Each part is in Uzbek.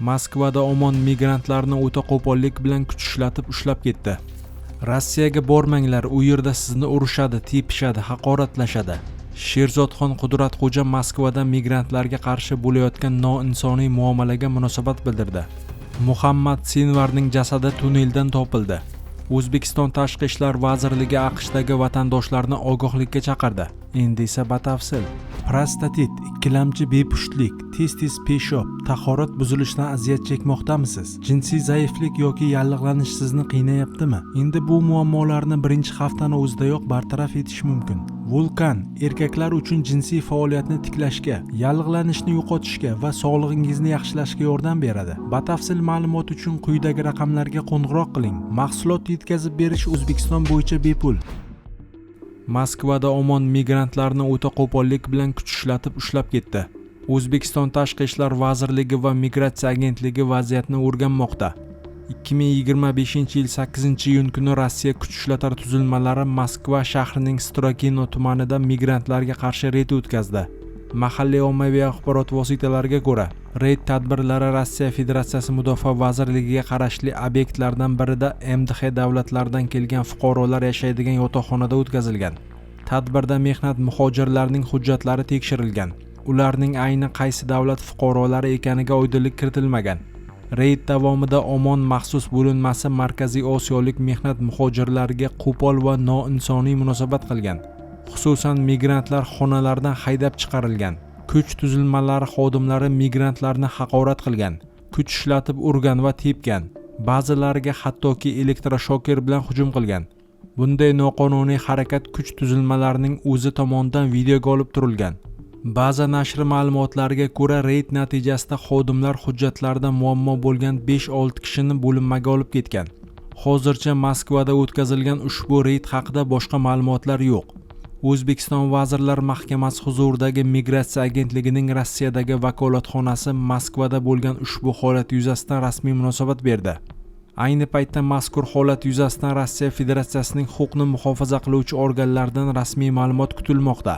Moskvada OMON migrantlarni o'ta qo'pollik bilan kuch ishlatib ushlab ketdi. Rossiyaga bormanglar, u yerda sizni urishadi, tepishadi, haqoratlashadi. Sherzodxon Qudratxo'ja Moskvada migrantlarga qarshi bo'layotgan noinsoniy muomalaga munosabat bildirdi. Muhammad Sinvarning jasadi tunneldan topildi. O'zbekiston Tashqi ishlar vazirligi AQShdagi vatandoshlarni ogohlikka chaqirdi. Endi esa batafsil. Prostatit, ikkilamchi bepushtlik, tez peshob, tahorat buzilishidan aziyat chekmoqdamisiz? Jinsiy zaiflik yoki yallig'lanish sizni qiynayaptimi? Endi bu muammolarni birinchi haftani o'zidayoq bartaraf etish mumkin. Vulkan erkaklar uchun jinsiy faoliyatni tiklashga, yallig'lanishni yo'qotishga va sog'lig'ingizni yaxshilashga yordam beradi. Batafsil ma'lumot uchun quyidagi raqamlarga qo'ng'iroq qiling. Mahsulot yetkazib berish O'zbekiston bo'yicha bepul. Moskvada OMON migrantlarni o'ta qo'pollik bilan kuch ishlatib ushlab ketdi. O'zbekiston Tashqi ishlar vazirligi va migratsiya agentligi vaziyatni o'rganmoqda. 2025-yil 8-iyun kuni Rossiya kuch ishlatar tuzilmalari Moskva shahrining Strogino tumanida migrantlarga qarshi reyd o'tkazdi. Mahalliy ommaviy axborot vositalariga ko'ra, reyd tadbirlari Rossiya Federatsiyasi Mudofaa vazirligiga qarashli obyektlardan birida MDH davlatlaridan kelgan fuqarolar yashaydigan yotoqxonada o'tkazilgan. Tadbirda mehnat muhojirlarining hujjatlari tekshirilgan. Ularning ayni qaysi davlat fuqarolari ekaniga oydinlik kiritilmagan. Reyd davomida OMON maxsus bo'linmasi Markaziy Osiyolik mehnat muhojirlariga qo'pol va noinsoniy munosabat qilgan. Xususan migrantlar xonalaridan haydab chiqarilgan. Kuch tuzilmalari xodimlari migrantlarni haqorat qilgan, kuch ishlatib urgan va tepgan. Ba'zilariga hattoki elektroshoker bilan hujum qilgan. Bunday noqonuniy harakat kuch tuzilmalarining o'zi tomonidan videoga olib turilgan. Ba'zi nashr ma'lumotlariga ko'ra, reyd natijasida xodimlar hujjatlarida muammo bo'lgan 5-6 kishini bo'linmaga olib ketgan. Hozircha Moskvada o'tkazilgan ushbu reyd haqida boshqa ma'lumotlar yo'q. O'zbekiston Vazirlar Mahkamasi huzuridagi Migratsiya agentligining Rossiyadagi vakolatxonasi Moskvada bo'lgan ushbu holat yuzasidan rasmiy munosabat berdi. Ayni paytda mazkur holat yuzasidan Rossiya Federatsiyasining huquqni muhofaza qiluvchi organlaridan rasmiy ma'lumot kutilmoqda.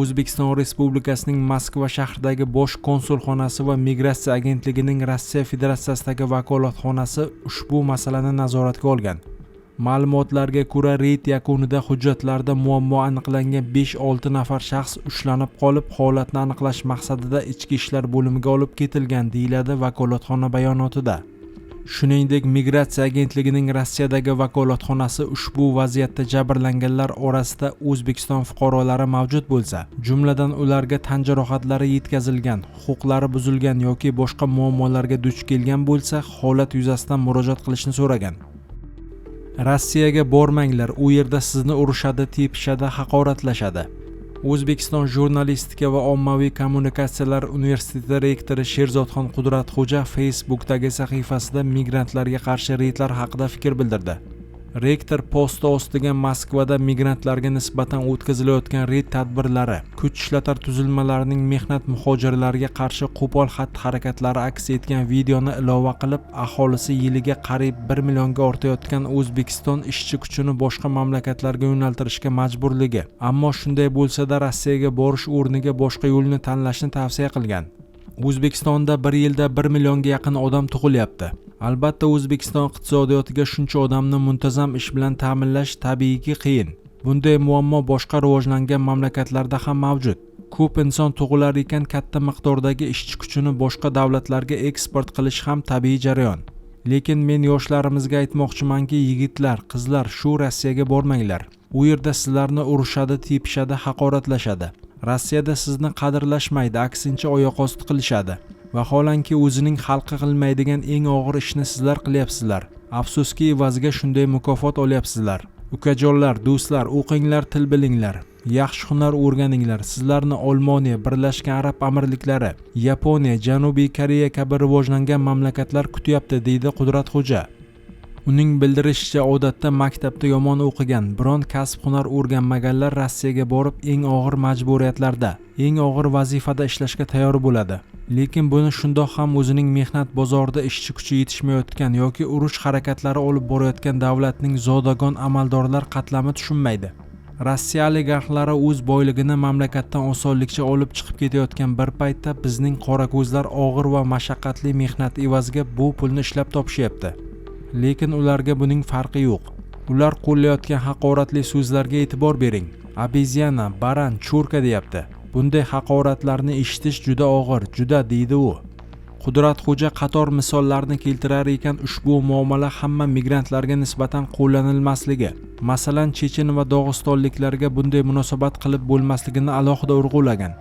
O'zbekiston Respublikasining Moskva shahridagi bosh konsulxonasi va Migratsiya agentligining Rossiya Federatsiyasidagi vakolatxonasi ushbu masalani nazoratga olgan. Ma'lumotlarga ko'ra, reyd yakunida hujjatlarda muammo aniqlangan 5-6 nafar shaxs ushlanib qolib, holatni aniqlash maqsadida ichki ishlar bo'limiga olib ketilgan, deyiladi vakolatxona bayonotida. Shuningdek, Migratsiya agentligining Rossiyadagi vakolatxonasi ushbu vaziyatda jabrlanganlar orasida O'zbekiston fuqarolari mavjud bo'lsa, jumladan ularga tan jarohatlari yetkazilgan, huquqlari buzilgan yoki boshqa muammolarga duch kelgan bo'lsa, holat yuzasidan murojaat qilishni so'ragan. Rossiyaga bormanglar, u yerda sizni urishadi, tepishadi, haqoratlashadi. O'zbekiston Jurnalistika va ommaviy kommunikatsiyalar universiteti rektori Sherzodxon Qudratxo'ja Facebook'dagi sahifasida migrantlarga qarshi reydlar haqida fikr bildirdi. Rektor posti ostiga Moskvada migrantlarga nisbatan o'tkazilayotgan reyd tadbirlari, kuch ishlatar tuzilmalarining mehnat muhojirlariga qarshi qo'pol xatti-harakatlari aks etgan videoni ilova qilib, aholisi yiliga qariyb 1 millionga ortayotgan O'zbekiston ishchi kuchini boshqa mamlakatlarga yo'naltirishga majburligi, ammo shunday bo'lsa-da Rossiyaga borish o'rniga boshqa yo'lni tanlashni tavsiya qilgan. O'zbekistonda bir yilda 1 millionga yaqin odam tug'ilyapti. Albatta, O'zbekiston iqtisodiyotiga shuncha odamni muntazam ish bilan ta'minlash tabiiyki qiyin. Bunday muammo boshqa rivojlangan mamlakatlarda ham mavjud. Ko'p inson tug'ilar ekan, katta miqdordagi ishchi kuchini boshqa davlatlarga eksport qilish ham tabiiy jarayon. Lekin men yoshlarimizga aytmoqchimanki, yigitlar, qizlar, shu Rossiyaga bormanglar. U yerda sizlarni urishadi, tepishadi, haqoratlashadi. Rossiyada sizni qadrlashmaydi, aksincha oyoq osti qilishadi. Vaholanki o'zining xalqi qilmaydigan eng og'ir ishni sizlar qilyapsizlar. Afsuski evaziga shunday mukofot olyapsizlar. Ukajonlar, do'stlar, o'qinglar, til bilinglar. Yaxshi hunar o'rganinglar. Sizlarni Olmoniya, Birlashgan Arab Amirliklari, Yaponiya, Janubiy Koreya kabi rivojlangan mamlakatlar kutyapti, deydi Qudratxo'ja. Uning bildirishicha, odatda maktabda yomon o'qigan, biron kasb-hunar o'rganmaganlar Rossiyaga borib eng og'ir majburiyatlarda, eng og'ir vazifada ishlashga tayyor bo'ladi. Lekin buni shundoq ham o'zining mehnat bozorida ishchi kuchi yetishmayotgan yoki urush harakatlari olib borayotgan davlatning zodagon amaldorlar qatlami tushunmaydi. Rossiya oligarxlari o'z boyligini mamlakatdan osonlikcha olib chiqib ketayotgan bir paytda bizning qorako'zlar og'ir va mashaqqatli mehnat evaziga bu pulni ishlab topishyapti. Lekin ularga buning farqi yo'q. Ular qo'llayotgan haqoratli so'zlarga e'tibor bering. Obeziana, baran, cho'rka deyapti. Bunday haqoratlarni eshitish juda og'ir, juda deydi u. Qudratxo'ja qator misollarni keltirar ekan, ushbu muomala hamma migrantlarga nisbatan qo'llanilmasligi, masalan chechen va dog'istonliklarga bunday munosabat qilib bo'lmasligini alohida urg'ulagan.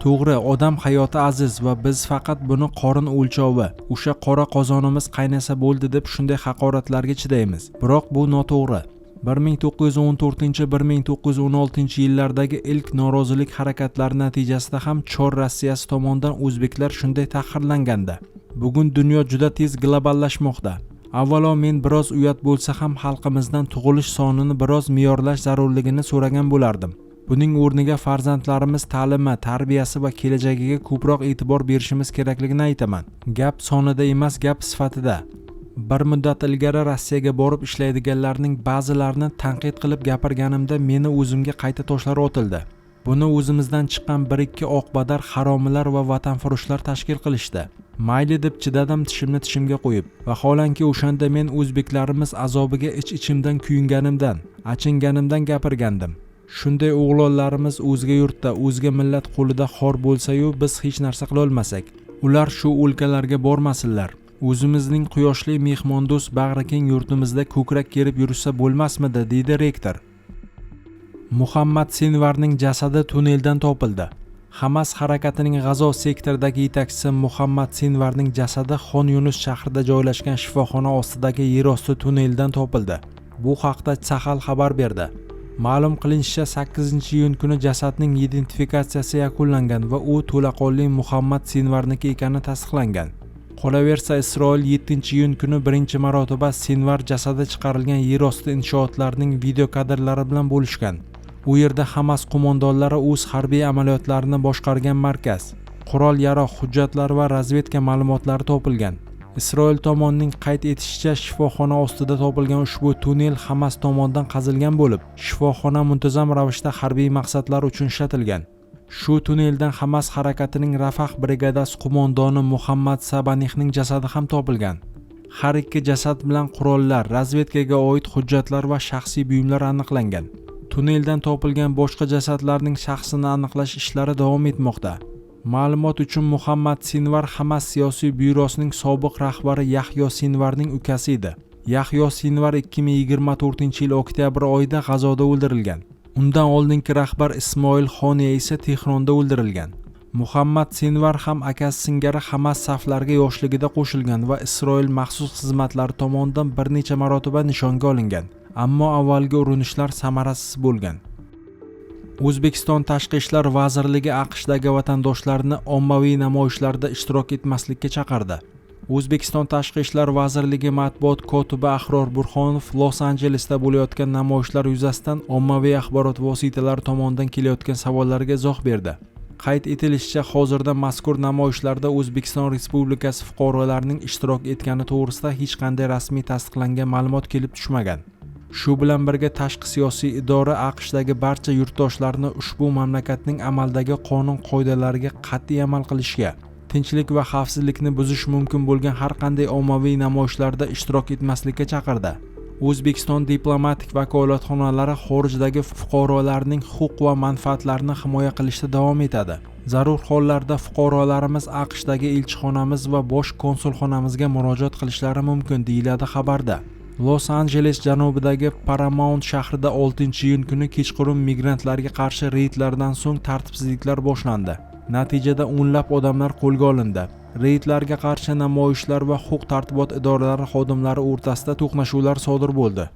To'g'ri, odam hayoti aziz va biz faqat buni qorin o'lchovi, o'sha qora qozonimiz qaynasa bo'ldi deb shunday haqoratlarga chidaymiz. Biroq bu noto'g'ri. 1914-1916 yillardagi ilk norozilik harakatlari natijasida ham Chor Rossiyasi tomonidan o'zbeklar shunday tahqirlanganda. Bugun dunyo juda tez globallashmoqda. Avvalo men biroz uyat bo'lsa ham xalqimizdan tug'ilish sonini biroz me'yorlash zarurligini so'ragan bo'lardim. Buning o'rniga farzandlarimiz ta'limi, tarbiyasi va kelajagiga ko'proq e'tibor berishimiz kerakligini aytaman. Gap sonida emas, gap sifatida. Bir muddat ilgari Rossiyaga borib ishlaydiganlarning ba'zilarini tanqid qilib gapirganimda meni o'zimga qayta toshlar otildi. Buni o'zimizdan chiqqan 1-2 oqbadar haromilar va vatanfurushlar tashkil qilishdi. Mayli deb chidadim tishimni tishimga qo'yib. Vaholanki o'shanda men o'zbeklarimiz azobiga ich-ichimdan kuyunganimdan, achinganimdan gapirgandim. Shunday o'g'lonlarimiz o'zga yurtda, o'zga millat qo'lida xor bo'lsa-yu biz hech narsa qila olmasak, ular shu o'lkalarga bormasinlar. O'zimizning quyoshli mehmondo'st bag'rikeng yurtimizda ko'krak kerib yursa bo'lmasmidi, deydi rektor. Muhammad Sinvarning jasadi tunneldan topildi. Hamas harakatining G'azo sektoridagi yetakchisi Muhammad Sinvarning jasadi Xon Yunus shahrida joylashgan shifoxona ostidagi yerosti tunneldan topildi. Bu haqda Sahal xabar berdi. Ma'lum qilinishicha 8-iyun kuni jasadning identifikatsiyasi yakunlangan va u to'laqonli Muhammad Sinvarniki ekani tasdiqlangan. Qolaversa, Isroil 7-iyun kuni birinchi marotaba Sinvar jasadi chiqarilgan yerosti inshootlarining video kadrlari bilan bo'lishgan. U yerda Hamas qo'mondonlari o'z harbiy amaliyotlarini boshqargan markaz, qurol-yarog', hujjatlar va razvedka ma'lumotlari topilgan. Isroil tomonining qayd etishicha, shifoxona ostida topilgan ushbu tunnel Hamas tomonidan qazilgan bo'lib, shifoxona muntazam ravishda harbiy maqsadlar uchun ishlatilgan. Shu tunneldan Hamas harakatining Rafah brigadasi qo'mondoni Muhammad Sabanihning jasadi ham topilgan. Har ikki jasad bilan qurollar, razvedkaga oid hujjatlar va shaxsiy buyumlar aniqlangan. Tunneldan topilgan boshqa jasadlarning shaxsini aniqlash ishlari davom etmoqda. Ma'lumot uchun, Muhammad Sinvar Hamas siyosiy byurosining sobiq rahbari Yahyo Sinvarning ukasi edi. Yahyo Sinvar 2024-yil oktyabr oyida G'azoda o'ldirilgan. Undan oldingi rahbar Ismoil Xoniya esa Tehronda o'ldirilgan. Muhammad Sinvar ham akasi singari Hamas saflariga yoshligida qo'shilgan va Isroil maxsus xizmatlari tomonidan bir necha marotaba nishonga olingan. Ammo avvalgi urinishlar samarasiz bo'lgan. O'zbekiston Tashqi ishlar vazirligi AQShdagi vatandoshlarni ommaviy namoyishlarda ishtirok etmaslikka chaqirdi. O'zbekiston Tashqi ishlar vazirligi matbuot kotibi Ahror Burxonov Los-Anjelesda bo'layotgan namoyishlar yuzasidan ommaviy axborot vositalari tomonidan kelayotgan savollarga izoh berdi. Qayd etilishicha, hozirda mazkur namoyishlarda O'zbekiston Respublikasi fuqarolarining ishtirok etgani to'g'risida hech qanday rasmiy tasdiqlangan ma'lumot kelib tushmagan. Shu bilan birga tashqi siyosiy idora AQShdagi barcha yurtdoshlarni ushbu mamlakatning amaldagi qonun qoidalariga qat'iy amal qilishga, tinchlik va xavfsizlikni buzish mumkin bo'lgan har qanday ommaviy namoyishlarda ishtirok etmaslikka chaqirdi. O'zbekiston diplomatik vakolatxonalari xorijdagi fuqarolarning huquq va manfaatlarini himoya qilishda davom etadi. Zarur hollarda fuqarolarimiz AQShdagi elchixonamiz va bosh konsulxonamizga murojaat qilishlari mumkin, deyiladi xabarda. Los-Anjeles janubidagi Paramount shahrida 6-iyun kuni kechqurun migrantlarga qarshi reydlardan so'ng tartibsizliklar boshlandi. Natijada o'nlab odamlar qo'lga olindi. Reydlarga qarshi namoyishlar va huquq-tartibot idoralari xodimlari o'rtasida to'qnashuvlar sodir bo'ldi.